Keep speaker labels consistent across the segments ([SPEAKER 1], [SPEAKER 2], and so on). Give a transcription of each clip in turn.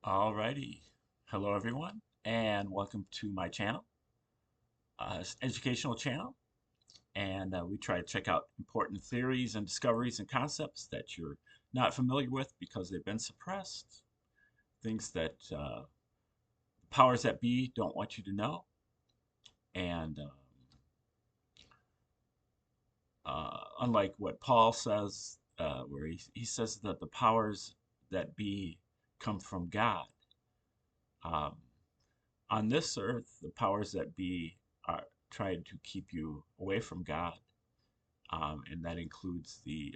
[SPEAKER 1] Alrighty. Hello, everyone, and welcome to my channel. It's an educational channel, and we try to check out important theories and discoveries and concepts that you're not familiar with because they've been suppressed, things that powers that be don't want you to know, and unlike what Paul says, where he says that the powers that be come from God. Um, on this earth, the powers that be are trying to keep you away from God, and that includes the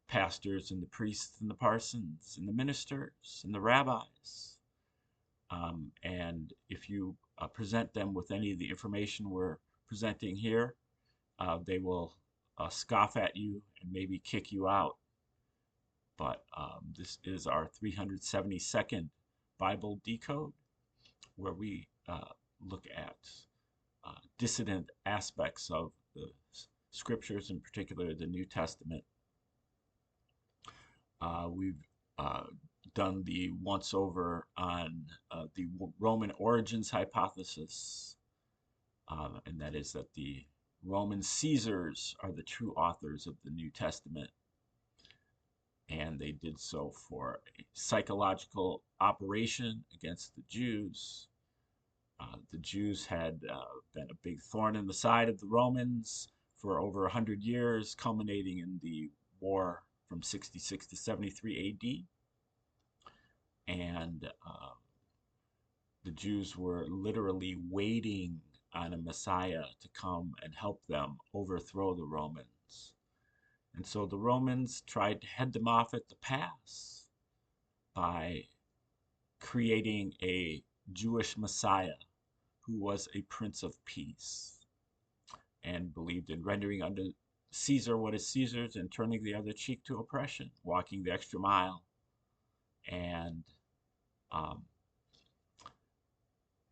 [SPEAKER 1] pastors and the priests and the parsons and the ministers and the rabbis. And if you present them with any of the information we're presenting here, they will scoff at you and maybe kick you out. But this is our 372nd Bible Decode, where we look at dissident aspects of the scriptures, in particular the New Testament. We've done the once over on the Roman origins hypothesis, and that is that the Roman Caesars are the true authors of the New Testament, and they did so for a psychological operation against the Jews. The Jews had been a big thorn in the side of the Romans for over 100 years, culminating in the war from 66 to 73 AD. And the Jews were literally waiting on a Messiah to come and help them overthrow the Romans. And so the Romans tried to head them off at the pass by creating a Jewish Messiah who was a Prince of Peace and believed in rendering unto Caesar what is Caesar's and turning the other cheek to oppression, walking the extra mile, and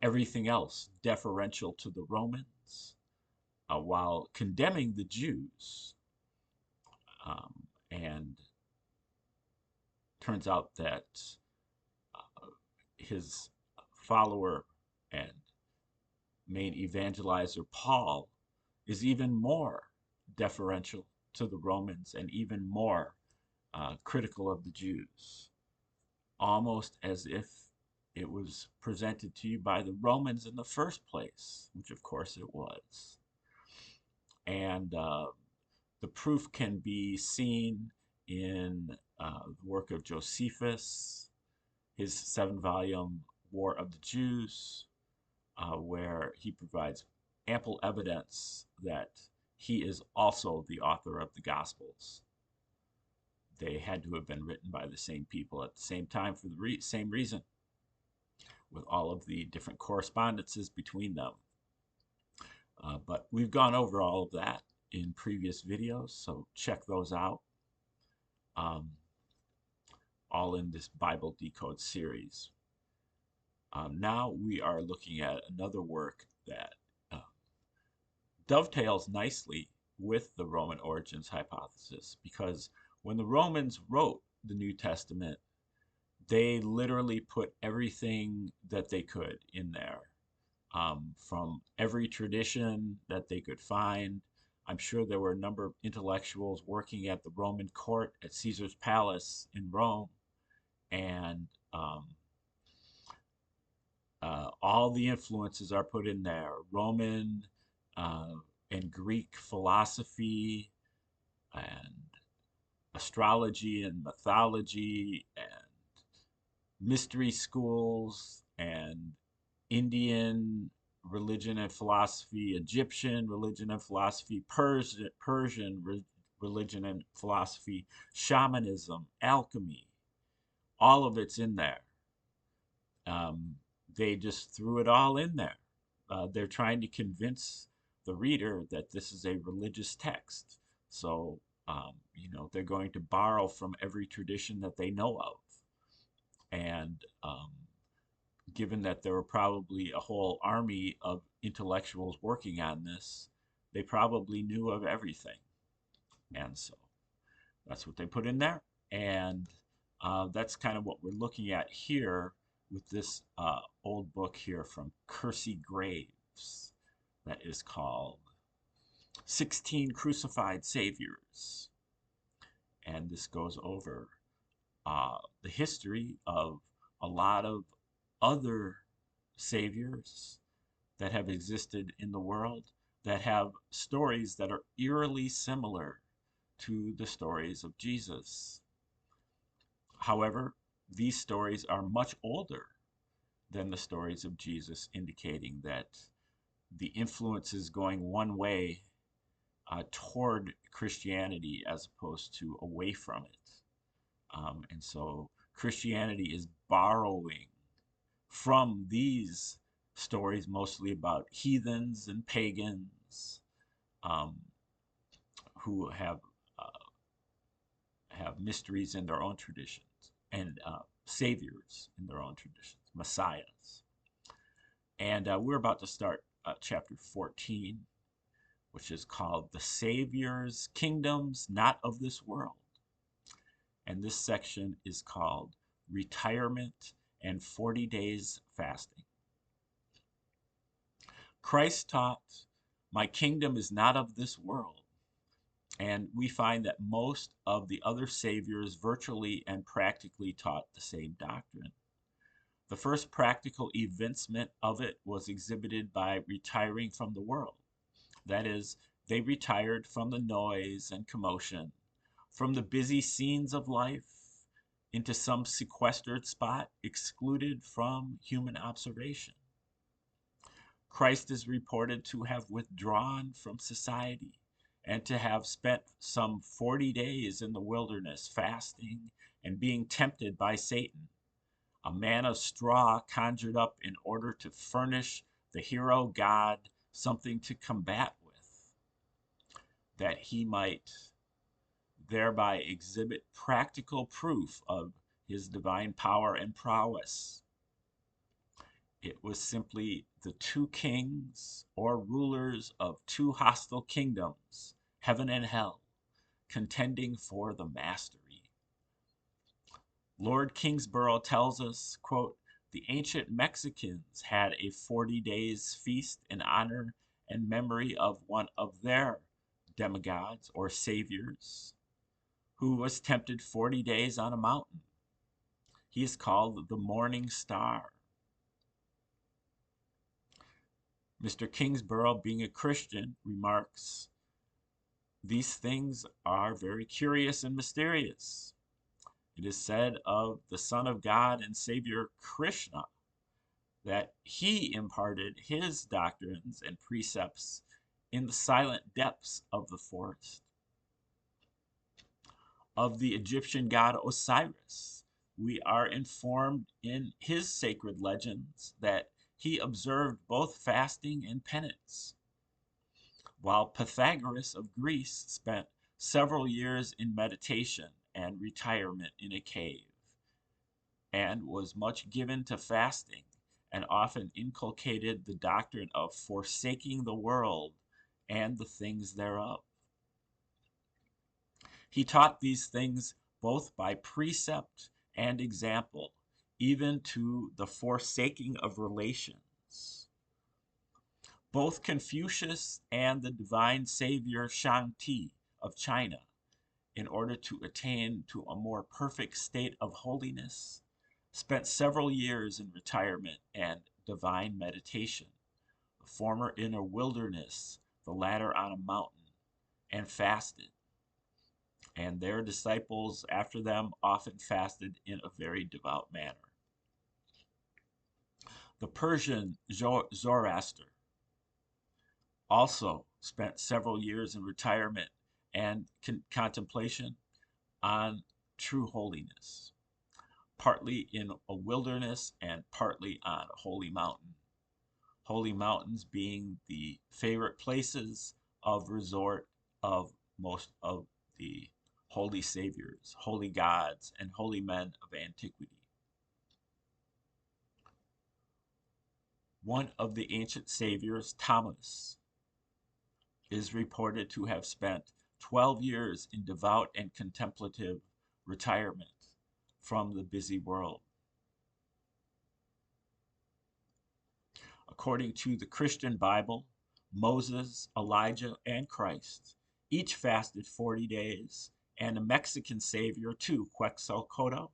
[SPEAKER 1] everything else deferential to the Romans, while condemning the Jews. And turns out that his follower and main evangelizer Paul is even more deferential to the Romans and even more critical of the Jews, almost as if it was presented to you by the Romans in the first place, which of course it was. And the proof can be seen in the work of Josephus, his 7-volume War of the Jews, where he provides ample evidence that he is also the author of the Gospels. They had to have been written by the same people at the same time for the same reason, with all of the different correspondences between them. But we've gone over all of that in previous videos, so check those out. All in this Bible Decode series. Now we are looking at another work that dovetails nicely with the Roman origins hypothesis, because when the Romans wrote the New Testament, they literally put everything that they could in there, from every tradition that they could find. I'm sure there were a number of intellectuals working at the Roman court at Caesar's palace in Rome, and all the influences are put in there. Roman and Greek philosophy and astrology and mythology and mystery schools and Indian religion and philosophy, Egyptian religion and philosophy, Persian religion and philosophy, shamanism, alchemy, all of it's in there. They just threw it all in there. They're trying to convince the reader that this is a religious text. So, they're going to borrow from every tradition that they know of. And given that there were probably a whole army of intellectuals working on this, they probably knew of everything. And so that's what they put in there. And That's kind of what we're looking at here with this old book here from Kersey Graves that is called 16 Crucified Saviors. And this goes over the history of a lot of other saviors that have existed in the world that have stories that are eerily similar to the stories of Jesus. However, these stories are much older than the stories of Jesus, indicating that the influence is going one way toward Christianity as opposed to away from it. And so Christianity is borrowing from these stories, mostly about heathens and pagans um, who have mysteries in their own traditions and saviors in their own traditions, messiahs. And we're about to start chapter 14, which is called The Savior's Kingdoms Not of This World. And this section is called Retirement and 40 Days Fasting. Christ taught, "My kingdom is not of this world." And we find that most of the other saviors virtually and practically taught the same doctrine. The first practical evincement of it was exhibited by retiring from the world. That is, they retired from the noise and commotion, from the busy scenes of life, into some sequestered spot excluded from human observation. Christ is reported to have withdrawn from society and to have spent some 40 days in the wilderness fasting and being tempted by Satan, a man of straw conjured up in order to furnish the hero God something to combat with, that he might thereby exhibit practical proof of his divine power and prowess. It was simply the two kings or rulers of two hostile kingdoms, heaven and hell, contending for the mastery. Lord Kingsborough tells us, quote, "The ancient Mexicans had a 40 days feast in honor and memory of one of their demigods or saviors, who was tempted 40 days on a mountain. He is called the Morning Star." Mr. Kingsborough, being a Christian, remarks, "These things are very curious and mysterious. It is said of the Son of God and Savior Krishna that he imparted his doctrines and precepts in the silent depths of the forest. Of the Egyptian god Osiris, we are informed in his sacred legends that he observed both fasting and penance, while Pythagoras of Greece spent several years in meditation and retirement in a cave, and was much given to fasting, and often inculcated the doctrine of forsaking the world and the things thereof. He taught these things both by precept and example, even to the forsaking of relations. Both Confucius and the divine savior Shang-Ti of China, in order to attain to a more perfect state of holiness, spent several years in retirement and divine meditation, the former in a wilderness, the latter on a mountain, and fasted. And their disciples after them often fasted in a very devout manner. The Persian Zoroaster also spent several years in retirement and contemplation on true holiness, partly in a wilderness and partly on a holy mountain. Holy mountains being the favorite places of resort of most of the holy saviors, holy gods, and holy men of antiquity. One of the ancient saviors, Thomas, is reported to have spent 12 years in devout and contemplative retirement, from the busy world. According to the Christian Bible, Moses, Elijah, and Christ each fasted 40 days, and a Mexican savior too, Quetzalcoatl,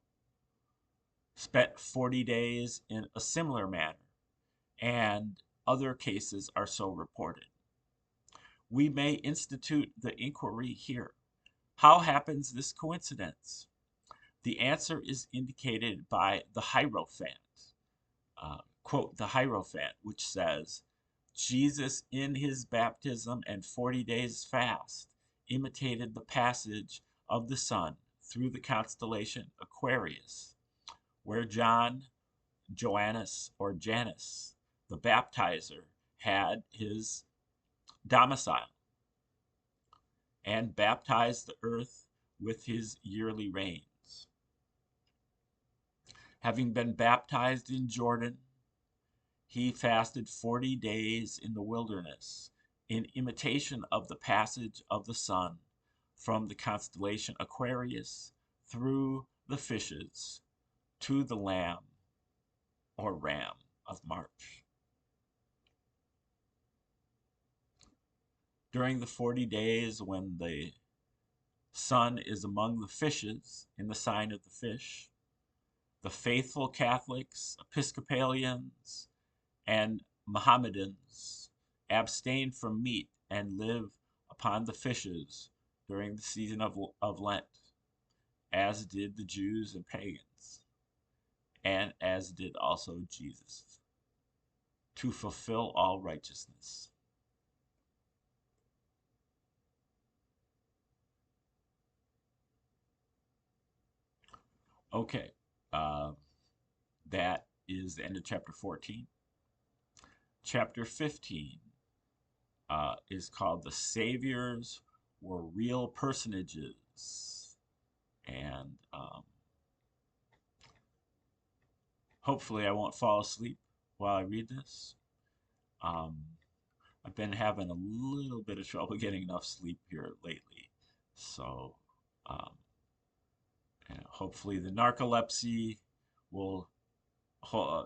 [SPEAKER 1] spent 40 days in a similar manner, and other cases are so reported. We may institute the inquiry here. How happens this coincidence? The answer is indicated by the Hierophant. Quote the Hierophant, which says, Jesus in his baptism and 40 days fast imitated the passage of the sun through the constellation Aquarius, where John, Joannes, or Janus, the baptizer, had his domicile, and baptized the earth with his yearly rains. Having been baptized in Jordan, he fasted 40 days in the wilderness in imitation of the passage of the sun from the constellation Aquarius through the fishes to the lamb or ram of March. During the 40 days when the sun is among the fishes in the sign of the fish, the faithful Catholics, Episcopalians, and Mohammedans abstain from meat and live upon the fishes during the season of Lent, as did the Jews and pagans, and as did also Jesus, to fulfill all righteousness. Okay, that is the end of chapter 14. Chapter 15 is called The Saviors Were Real Personages. And hopefully I won't fall asleep while I read this. I've been having a little bit of trouble getting enough sleep here lately. So hopefully the narcolepsy will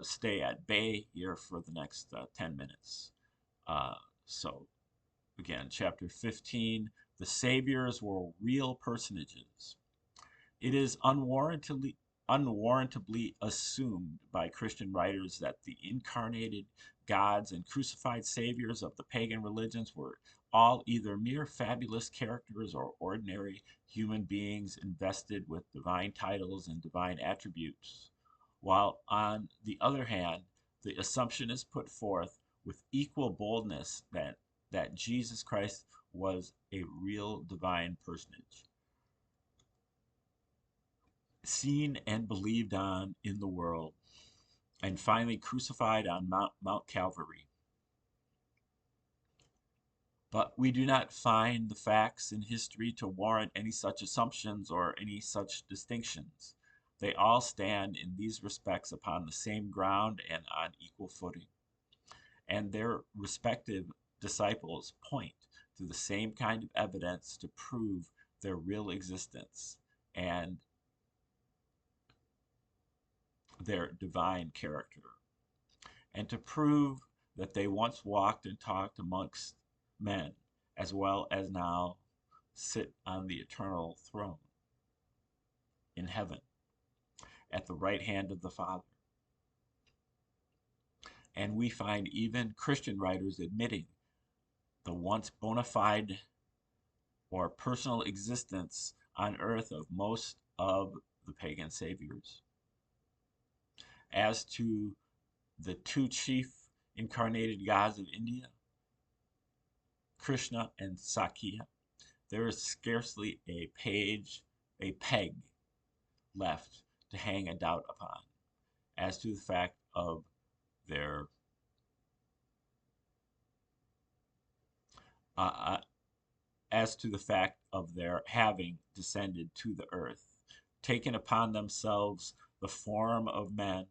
[SPEAKER 1] stay at bay here for the next 10 minutes. So again, chapter 15, the saviors were real personages. It is unwarrantably assumed by Christian writers that the incarnated gods and crucified saviors of the pagan religions were all either mere fabulous characters or ordinary human beings invested with divine titles and divine attributes, while on the other hand, the assumption is put forth with equal boldness that Jesus Christ was a real divine personage, seen and believed on in the world, and finally crucified on Mount Calvary. But we do not find the facts in history to warrant any such assumptions or any such distinctions. They all stand in these respects upon the same ground and on equal footing, and their respective disciples point to the same kind of evidence to prove their real existence and their divine character, and to prove that they once walked and talked amongst men, as well as now sit on the eternal throne in heaven at the right hand of the Father. And we find even Christian writers admitting the once bona fide or personal existence on earth of most of the pagan saviors. As to the two chief incarnated gods of India, Krishna and Sakya, there is scarcely a peg left to hang a doubt upon as to the fact of their having descended to the earth, taken upon themselves the form of men,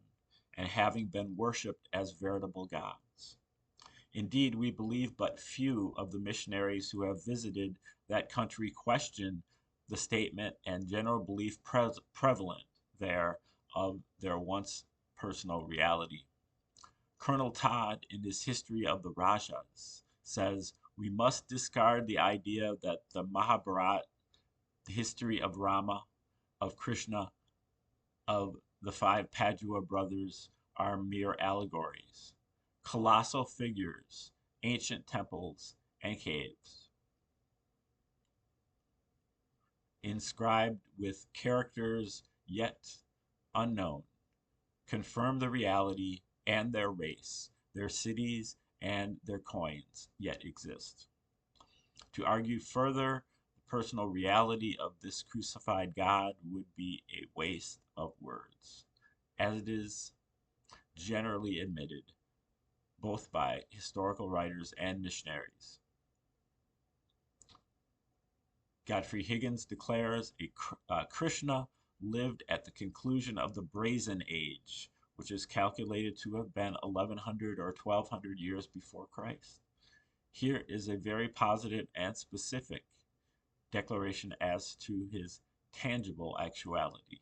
[SPEAKER 1] and having been worshipped as veritable gods. Indeed, we believe but few of the missionaries who have visited that country question the statement and general belief prevalent there of their once personal reality. Colonel Todd, in his History of the Rajas, says we must discard the idea that the Mahabharata, the history of Rama, of Krishna, of the five Padua brothers are mere allegories, colossal figures, ancient temples, and caves, inscribed with characters yet unknown, confirm the reality and their race, their cities, and their coins yet exist. To argue further the personal reality of this crucified God would be a waste of words, as it is generally admitted both by historical writers and missionaries. Godfrey Higgins declares Krishna lived at the conclusion of the Brazen Age, which is calculated to have been 1100 or 1200 years before Christ. Here is a very positive and specific declaration as to his tangible actuality.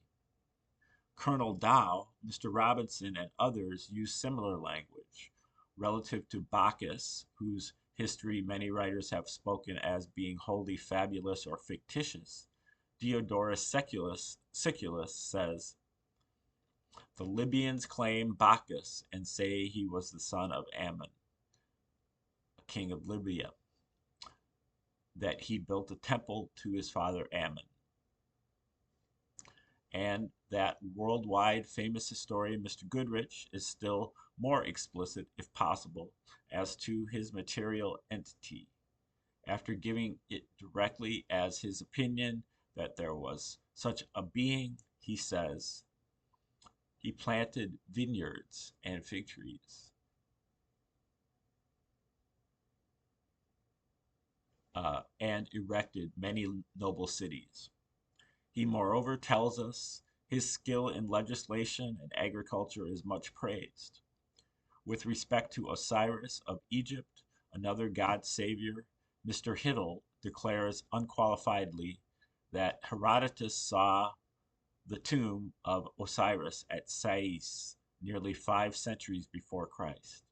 [SPEAKER 1] Colonel Dow, Mr. Robinson, and others use similar language relative to Bacchus, whose history many writers have spoken as being wholly fabulous or fictitious. Diodorus Siculus says, the Libyans claim Bacchus and say he was the son of Ammon, a king of Libya, that he built a temple to his father Ammon, and that worldwide famous historian Mr. Goodrich is still more explicit, if possible, as to his material entity. After giving it directly as his opinion that there was such a being, he says, he planted vineyards and fig trees. And erected many noble cities. He moreover tells us his skill in legislation and agriculture is much praised. With respect to Osiris of Egypt, another god savior, Mr. Hiddle declares unqualifiedly that Herodotus saw the tomb of Osiris at Sais nearly 5 centuries before Christ.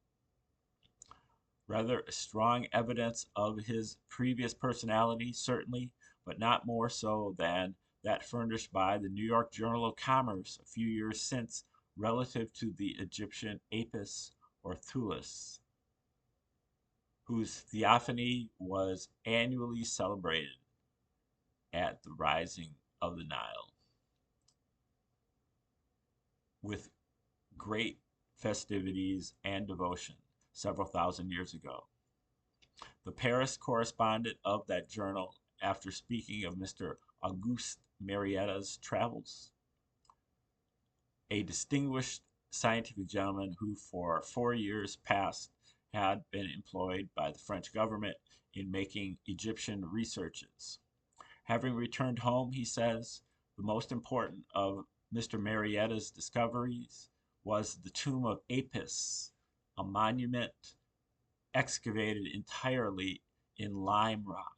[SPEAKER 1] Rather strong evidence of his previous personality, certainly, but not more so than that furnished by the New York Journal of Commerce a few years since relative to the Egyptian Apis or Thulis, whose theophany was annually celebrated at the rising of the Nile with great festivities and devotion several thousand years ago. The Paris correspondent of that journal, after speaking of Mr. Auguste Marietta's travels, a distinguished scientific gentleman who for 4 years past had been employed by the French government in making Egyptian researches. Having returned home, he says, the most important of Mr. Marietta's discoveries was the tomb of Apis, a monument excavated entirely in lime rock.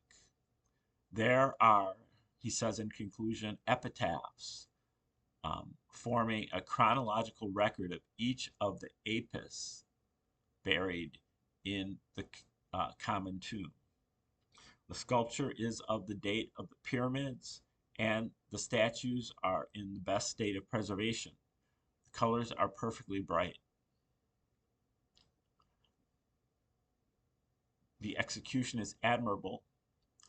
[SPEAKER 1] There are, he says in conclusion, epitaphs forming a chronological record of each of the Apis buried in the common tomb. The sculpture is of the date of the pyramids, and the statues are in the best state of preservation. The colors are perfectly bright. The execution is admirable,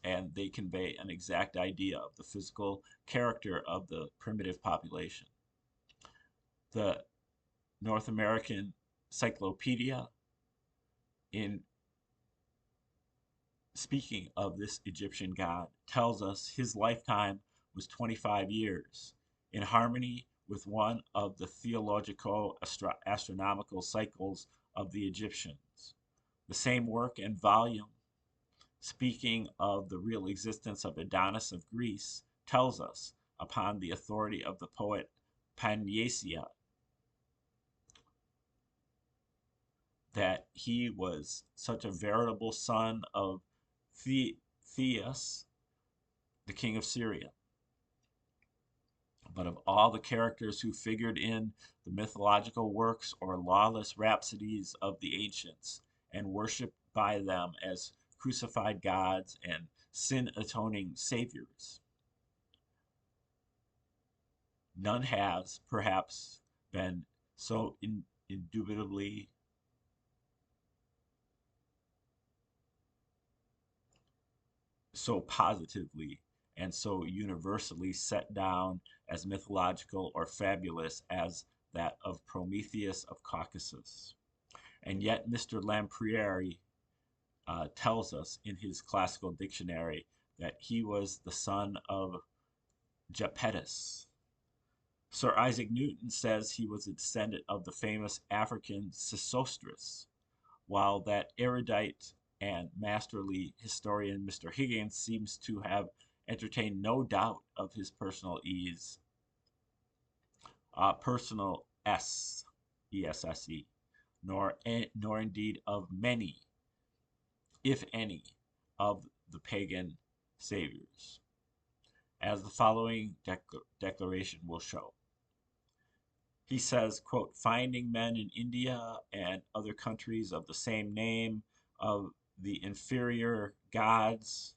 [SPEAKER 1] and they convey an exact idea of the physical character of the primitive population. The North American Cyclopedia, in speaking of this Egyptian god, tells us his lifetime was 25 years, in harmony with one of the theological astronomical cycles of the Egyptians. The same work and volume, speaking of the real existence of Adonis of Greece, tells us, upon the authority of the poet Panyasia, that he was such a veritable son of Theus, the king of Syria. But of all the characters who figured in the mythological works or lawless rhapsodies of the ancients and worshipped by them as crucified gods and sin atoning saviors, none has perhaps been so indubitably so positively and so universally set down as mythological or fabulous as that of Prometheus of Caucasus. And yet, Mr. Lampriere tells us in his classical dictionary that he was the son of Japetus. Sir Isaac Newton says he was a descendant of the famous African Sesostris, while that erudite and masterly historian Mr. Higgins seems to have entertained no doubt of his personal personal ESSE, nor indeed of many, if any, of the pagan saviors, as the following declaration will show. He says, quote, finding men in India and other countries of the same name of the inferior gods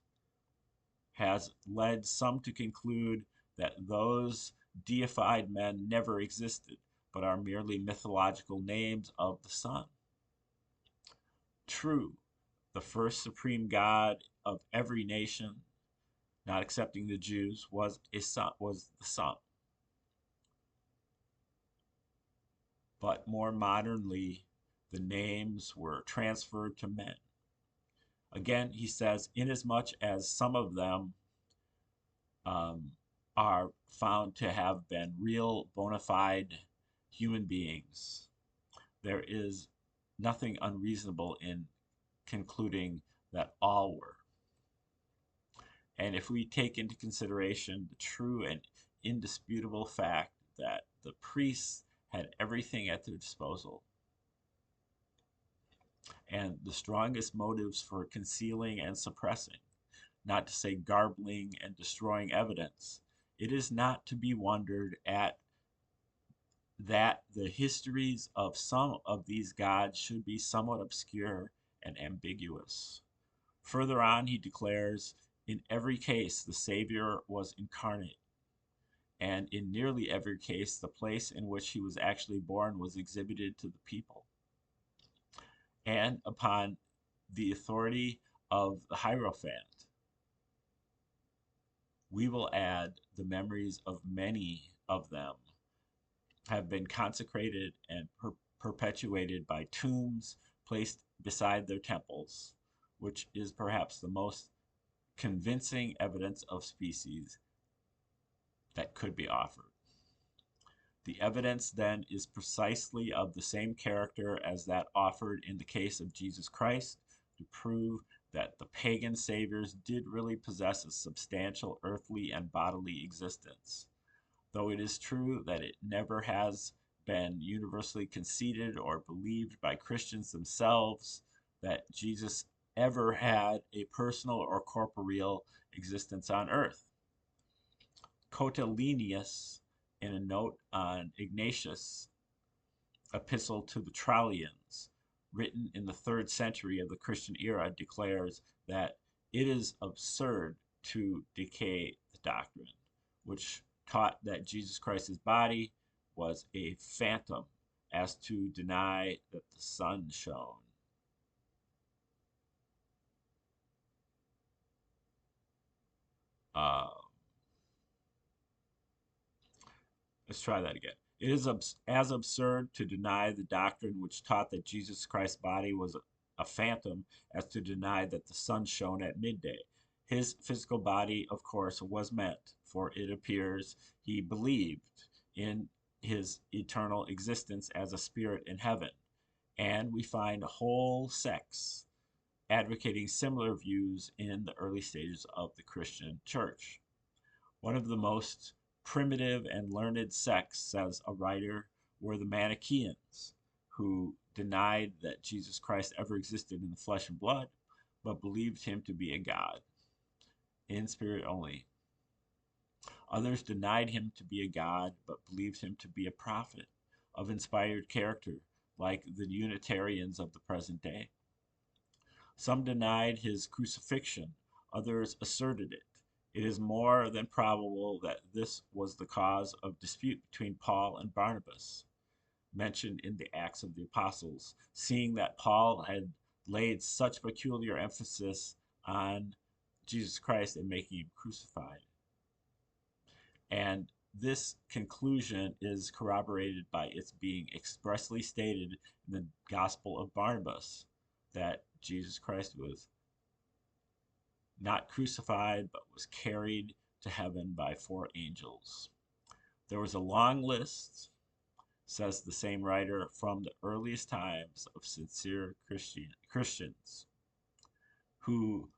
[SPEAKER 1] has led some to conclude that those deified men never existed, but are merely mythological names of the sun. True, the first supreme god of every nation, not excepting the Jews, was the sun. But more modernly, the names were transferred to men. Again, he says, inasmuch as some of them are found to have been real bona fide human beings, there is nothing unreasonable in concluding that all were. And if we take into consideration the true and indisputable fact that the priests had everything at their disposal, and the strongest motives for concealing and suppressing, not to say garbling and destroying evidence, it is not to be wondered at that the histories of some of these gods should be somewhat obscure and ambiguous. Further on, he declares, in every case the Savior was incarnate, and in nearly every case the place in which he was actually born was exhibited to the people. And upon the authority of the Hierophant, we will add the memories of many of them have been consecrated and perpetuated by tombs placed beside their temples, which is perhaps the most convincing evidence of species that could be offered. The evidence then is precisely of the same character as that offered in the case of Jesus Christ to prove that the pagan saviors did really possess a substantial earthly and bodily existence, though it is true that it never has been universally conceded or believed by Christians themselves that Jesus ever had a personal or corporeal existence on earth. Cotylianus, in a note on Ignatius' epistle to the Trallians, written in the 3rd century of the Christian era, declares that it is absurd to decay the doctrine, which taught that Jesus Christ's body was a phantom, as to deny that the sun shone. Let's try that again. It is as absurd to deny the doctrine which taught that Jesus Christ's body was a phantom as to deny that the sun shone at midday. His physical body, of course, was meant, for it appears he believed in his eternal existence as a spirit in heaven. And we find whole sects advocating similar views in the early stages of the Christian church. One of the most primitive and learned sects, says a writer, were the Manichaeans, who denied that Jesus Christ ever existed in the flesh and blood, but believed him to be a god, in spirit only. Others denied him to be a god, but believed him to be a prophet of inspired character, like the Unitarians of the present day. Some denied his crucifixion, others asserted it. It is more than probable that this was the cause of dispute between Paul and Barnabas, mentioned in the Acts of the Apostles, seeing that Paul had laid such peculiar emphasis on Jesus Christ and making him crucified. And this conclusion is corroborated by its being expressly stated in the Gospel of Barnabas that Jesus Christ was not crucified, but was carried to heaven by 4 angels. There was a long list, says the same writer, from the earliest times of sincere Christians who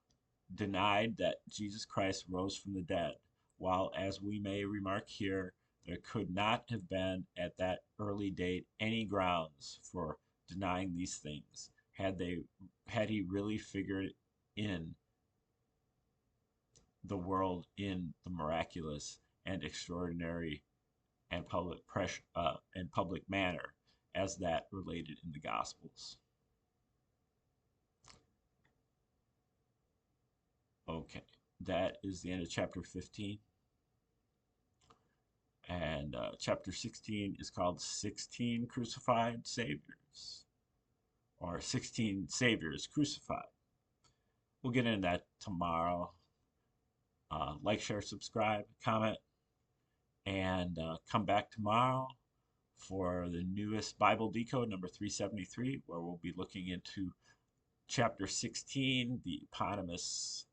[SPEAKER 1] denied that Jesus Christ rose from the dead, while, as we may remark here, there could not have been at that early date any grounds for denying these things had he really figured in the world in the miraculous and extraordinary and public manner as that related in the Gospels. Okay, that is the end of chapter 15. And chapter 16 is called 16 Crucified Saviors, or 16 Saviors Crucified. We'll get into that tomorrow. Like, share, subscribe, comment, and come back tomorrow for the newest Bible Decode, number 373, where we'll be looking into chapter 16, the eponymous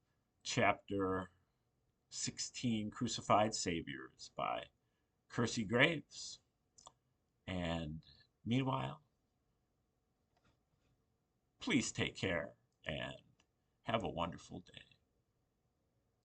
[SPEAKER 1] chapter 16 Crucified Saviors by Kersey Graves. And meanwhile, please take care and have a wonderful day.